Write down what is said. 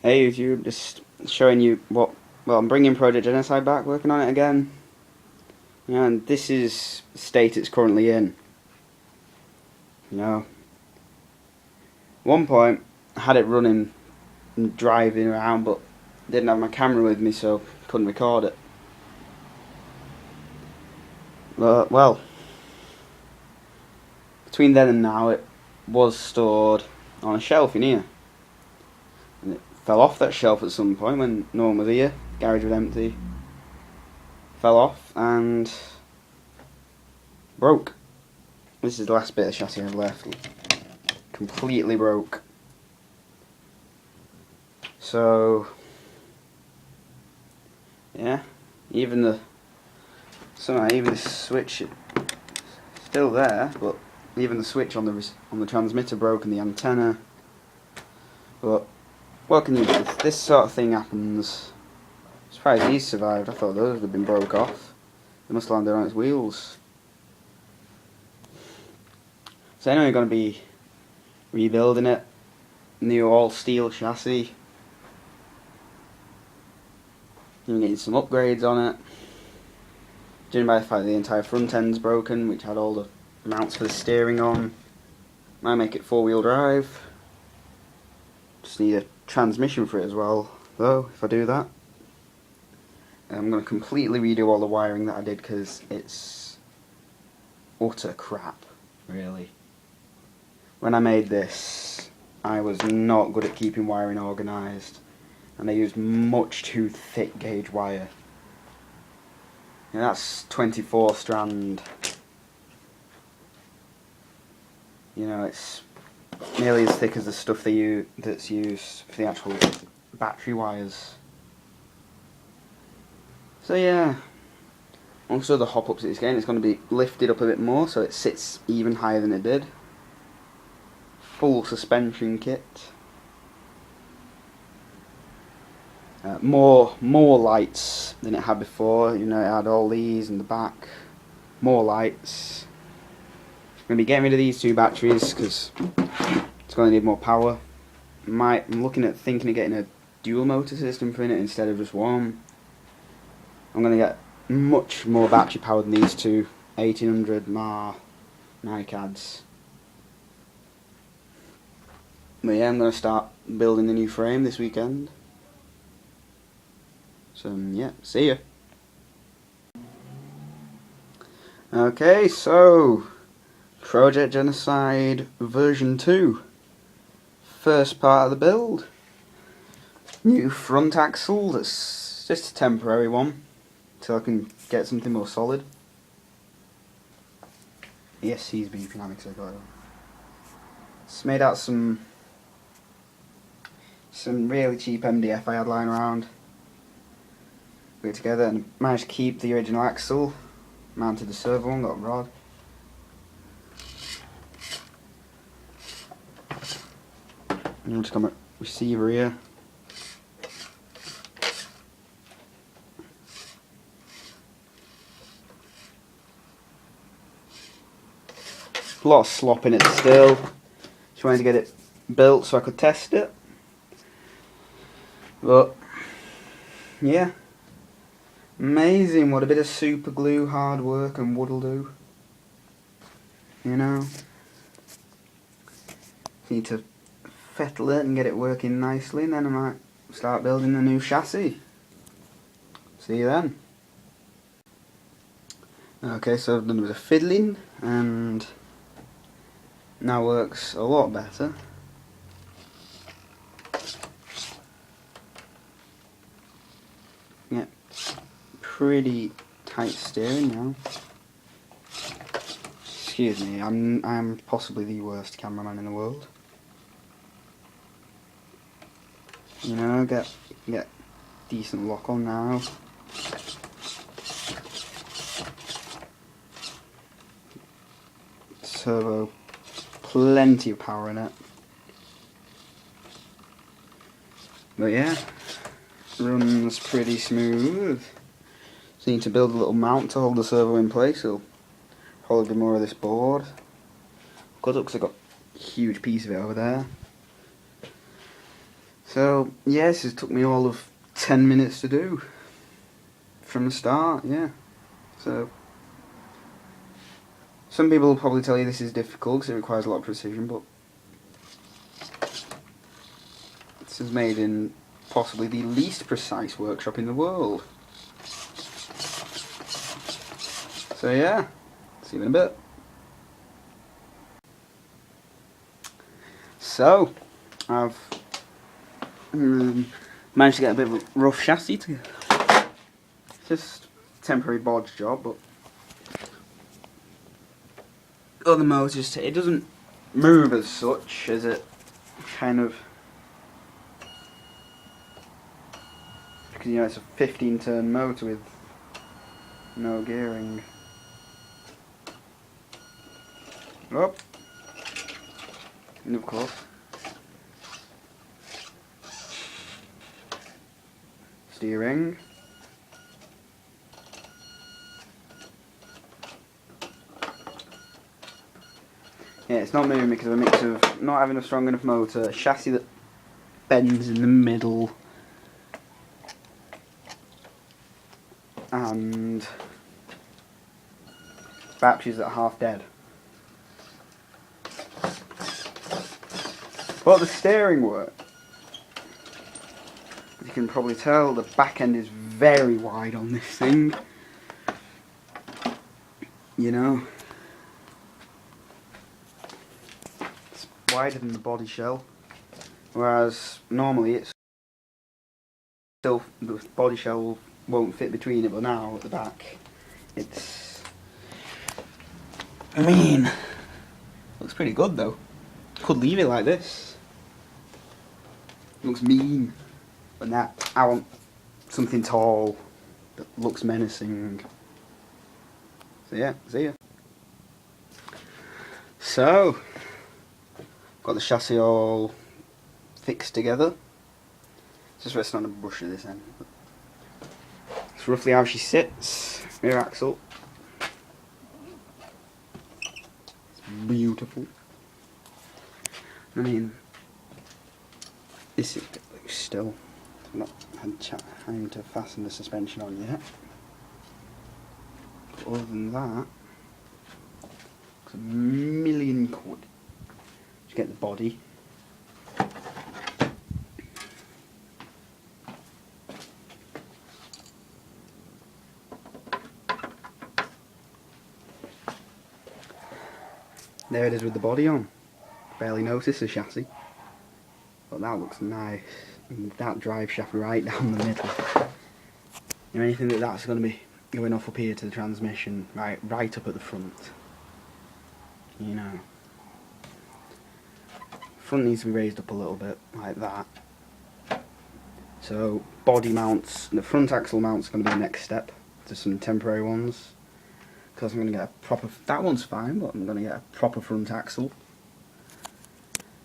Hey YouTube, just showing you I'm bringing Project Genocide back, working on it again. And this is the state it's currently in. At one point I had it running and driving around, but didn't have my camera with me, so couldn't record it. But, well, between then and now it was stored on a shelf in here. And it fell off that shelf at some point when no one was here. Garage was empty. Fell off and broke. This is the last bit of chassis I've left. Completely broke. So yeah, even the switch still there, but even the switch on the transmitter broke and the antenna. But what can you do? If this sort of thing happens, I'm surprised these survived. I thought those would have been broke off. They must have landed on its wheels. So I know you're going to be rebuilding it. New all steel chassis. You're getting some upgrades on it. Judging by the fact the entire front end's broken, which had all the mounts for the steering on. Might make it 4-wheel drive. Just need a transmission for it as well, though, if I do that. I'm going to completely redo all the wiring that I did because it's utter crap, really. When I made this, I was not good at keeping wiring organised, and I used much too thick gauge wire. And that's 24 strand. You know, it's nearly as thick as the stuff that's used for the actual battery wires. So yeah, also the hop-ups it's getting, it's going to be lifted up a bit more so it sits even higher than it did. Full suspension kit. More lights than it had before. You know, it had all these in the back. More lights. I'm going to be getting rid of these two batteries because it's going to need more power. I'm looking at thinking of getting a dual motor system for it instead of just one. I'm going to get much more battery power than these two 1800 mAh NiCads. But yeah, I'm going to start building the new frame this weekend. So yeah, see ya. Okay, so Project Genocide version 2. First part of the build. New front axle, that's just a temporary one till I can get something more solid. Yes, he's beeping at me because I got it on. It's made out some really cheap MDF I had lying around. Put it together and managed to keep the original axle. Mounted the servo one, got a rod. And I've just got my receiver here. A lot of slop in it still. Just wanted to get it built so I could test it. But yeah, amazing what a bit of super glue, hard work and wood'll do. You know, need to fettle it and get it working nicely, and then I might start building the new chassis. See you then. Okay, so I've done a bit of fiddling and now works a lot better. Yeah, pretty tight steering now. Excuse me, I'm possibly the worst cameraman in the world. You know, get decent lock on now. Servo, plenty of power in it. But yeah, runs pretty smooth. So you need to build a little mount to hold the servo in place. It'll probably be more of this board. Because I've got a huge piece of it over there. So yes, it took me all of 10 minutes to do from the start. Yeah. So some people will probably tell you this is difficult because it requires a lot of precision, but this is made in possibly the least precise workshop in the world. So yeah, see you in a bit. So, I've managed to get a bit of a rough chassis together. Just a temporary bodge job, but on the motor, it doesn't move as such as it kind of, because you know it's a 15-turn motor with no gearing. Up, and of course, steering. Yeah, it's not moving because of a mix of not having a strong enough motor, a chassis that bends in the middle, and batteries that are half dead. But the steering works. As you can probably tell, the back end is very wide on this thing. You know, it's wider than the body shell, whereas normally it's still, the body shell won't fit between it, but now at the back it's, I mean, looks pretty good though. Could leave it like this. Looks mean, but now I want something tall that looks menacing. So yeah, see ya. So, got the chassis all fixed together. Just resting on a brush at this end. It's roughly how she sits. Rear axle. It's beautiful. I mean, this is still, I've not had time to fasten the suspension on yet. But other than that, it's £1,000,000 to get the body. There it is with the body on. Barely noticed the chassis. But that looks nice. And that drive shaft right down the middle. You know, anything that's going to be going off up here to the transmission, right up at the front. You know. Front needs to be raised up a little bit, like that. So, body mounts, the front axle mounts are going to be the next step. To some temporary ones. Because I'm going to get a proper, that one's fine, but I'm going to get a proper front axle.